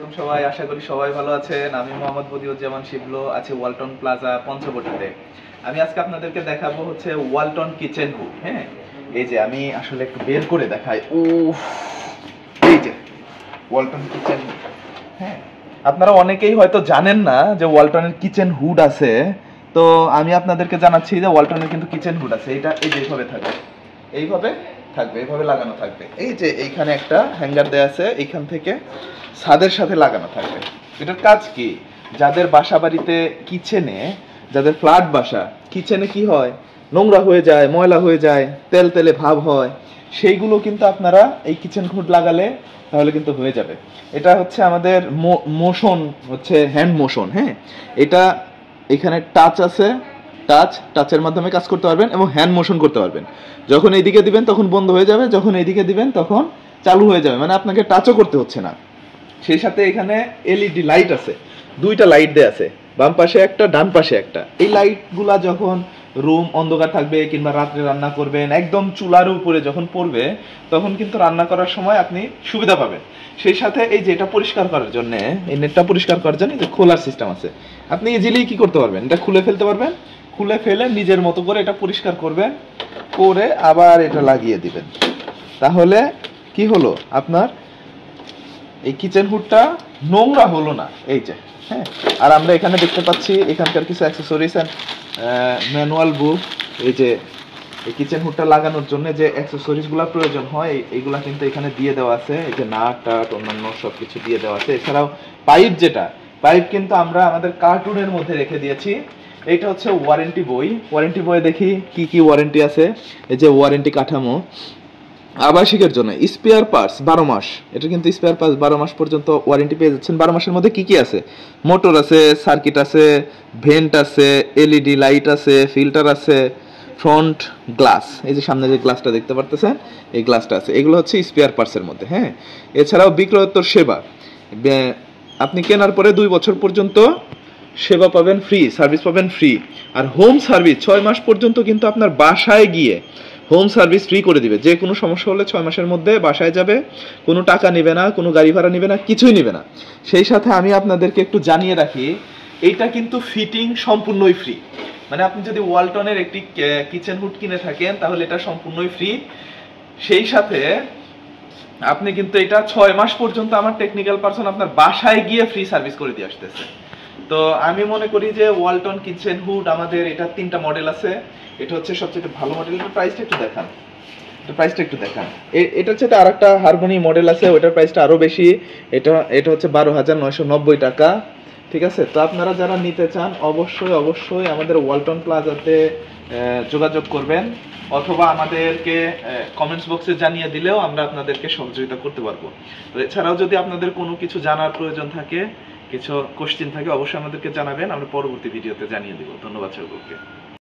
আলাইকুম সবাই, আশা করি সবাই ভালো আছেন। আমি মোহাম্মদ বদিউজ্জামান শিবলো আছি ওয়ালটন প্লাজা পঞ্চবটিতে। আমি আজকে আপনাদেরকে দেখাবো হচ্ছে ওয়ালটন কিচেন হুড। হ্যাঁ, এই যে আমি আসলে একটু বের করে দেখাই। ও, এই যে ওয়ালটন কিচেন হুড। হ্যাঁ, আপনারা অনেকেই হয়তো জানেন না যে ওয়ালটনের কিচেন হুড আছে। তো আমি আপনাদেরকে জানাচ্ছি যে ওয়ালটনের কিন্তু কিচেন হুড আছে। এটা এই যে এইভাবে থাকবে, এইভাবে থাকবে, এইভাবে লাগানো থাকবে। এই যে এইখানে একটা হ্যাঙ্গার দেয়া আছে, এইখান থেকে ছাদের সাথে লাগানো থাকবে। এটার কাজ কি? যাদের বাসা বাড়িতে কিচেনে, যাদের ফ্ল্যাট বাসা, কিচেনে কি হয়, নোংরা হয়ে যায়, ময়লা হয়ে যায়, তেল তেলে ভাব হয়, সেইগুলো কিন্তু আপনারা এই কিচেন হুড লাগালে তাহলে কিন্তু হয়ে যাবে। এটা হচ্ছে আমাদের মোশন, হচ্ছে হ্যান্ড মোশন। হ্যাঁ, এটা এখানে টাচ আছে, টাচের মাধ্যমে কাজ করতে পারবেন এবং হ্যান্ড মোশন করতে পারবেন। যখন এইদিকে দিবেন তখন বন্ধ হয়ে যাবে, যখন এইদিকে দিবেন তখন চালু হয়ে যাবে, মানে আপনাকে টাচও করতে হচ্ছে না। সেই সাথে এখানে এলইডি লাইট আছে, দুইটা লাইট দেয়া আছে, বাম পাশে একটা, ডান পাশে একটা। এই লাইটগুলা যখন রুম অন্ধকার থাকবে কিংবা রাত্রে রান্না করবেন, একদম চুলার উপরে যখন পড়বে, তখন কিন্তু রান্না করার সময় আপনি সুবিধা পাবেন। সেই সাথে এই যে এটা পরিষ্কার করার জন্য, এই নেটটা পরিষ্কার করার জন্য যে খোলার সিস্টেম আছে, আপনি ইজিলি কি করতে পারবেন, এটা খুলে ফেলতে পারবেন। খুলে ফেলে নিজের মতো করে এটা পরিষ্কার করবেন, করে আবার এটা লাগিয়ে দিবেন। তাহলে কি হলো, আপনার এই কিচেন হুডটা নোংরা হলো না। এই যে, হ্যাঁ, আর আমরা এখানে দেখতে পাচ্ছি এখানকার কিছু অ্যাক্সেসরিজ এন্ড ম্যানুয়াল বুক। এই যে এই কিচেন হুডটা লাগানোর জন্য যে অ্যাক্সেসরিজগুলো প্রয়োজন হয়, এইগুলা কিন্তু এখানে দিয়ে দেওয়া আছে। এই যে নাট টাট অন্যান্য সব কিছু দিয়ে দেওয়া আছে। এছাড়াও পাইপ, যেটা পাইপ কিন্তু আমরা আমাদের কার্টুনের মধ্যে রেখে দিয়েছি। এইটা হচ্ছে ওয়ারেন্টি বই। ওয়ারেন্টি বই দেখি কি কি ওয়ারেন্টি আছে। এই যে ওয়ারেন্টি কাঠামো, আবাসিকের জন্য স্পেয়ার পার্টস 12 মাস। এটা কিন্তু স্পেয়ার পার্টস 12 মাস পর্যন্ত ওয়ারেন্টি পেয়ে যাচ্ছেন। 12 মাসের মধ্যে কি কি আছে? মোটর আছে, সার্কিট আছে, ভেন্ট আছে, এলইডি লাইট আছে, ফিল্টার আছে, ফ্রন্ট গ্লাস, এই যে সামনে যে গ্লাসটা দেখতে পারতেছেন, এই গ্লাসটা আছে। এগুলো হচ্ছে স্পেয়ার পার্টসের মধ্যে। হ্যাঁ, এছাড়াও বিক্রয়োত্তর সেবা, আপনি কেনার পরে 2 বছর পর্যন্ত সেবা পাবেন ফ্রি, সার্ভিস পাবেন ফ্রি। আর হোম সার্ভিস 6 মাস পর্যন্ত কিন্তু আপনার বাসায় গিয়ে হোম সার্ভিস ফ্রি করে দিবে। যে কোনো সমস্যা হলে 6 মাসের মধ্যে বাসায় যাবে, কোনো টাকা নেবে না, কোনো গাড়ি ভাড়া নেবে না, কিছুই নেবে না। সেই সাথে আমি আপনাদেরকে একটু জানিয়ে রাখি, এইটা কিন্তু ফিটিং সম্পূর্ণই ফ্রি। মানে আপনি যদি ওয়ালটনের একটি কিচেন হুড কিনে থাকেন তাহলে এটা সম্পূর্ণই ফ্রি। সেই সাথে আপনি কিন্তু এটা 6 মাস পর্যন্ত আমার টেকনিক্যাল পারসন আপনার বাসায় গিয়ে ফ্রি সার্ভিস করে দিয়ে আসতেছে। তো আমি মনে করি যে ওয়ালটন কিচেন হুড আমাদের এটা 3টা মডেল আছে। এটা হচ্ছে সবচেয়ে ভালো মডেল। এটার প্রাইসটা একটু দেখান, এটা হচ্ছে আরেকটা হারমোনি মডেল আছে, ওটার প্রাইসটা আরো বেশি। এটা হচ্ছে 12,990 টাকা। ঠিক আছে, তো আপনারা যারা নিতে চান অবশ্যই অবশ্যই আমাদের ওয়ালটন প্লাজাতে যোগাযোগ করবেন, অথবা আমাদেরকে কমেন্টস বক্সে জানিয়ে দিলেও আমরা আপনাদেরকে সহযোগিতা করতে পারবো। তো এছাড়াও যদি আপনাদের কোনো কিছু জানার প্রয়োজন থাকে, কিছু কোশ্চেন থাকে, অবশ্যই আমাদেরকে জানাবেন, আমরা পরবর্তী ভিডিওতে জানিয়ে দিব। ধন্যবাদ সকলকে।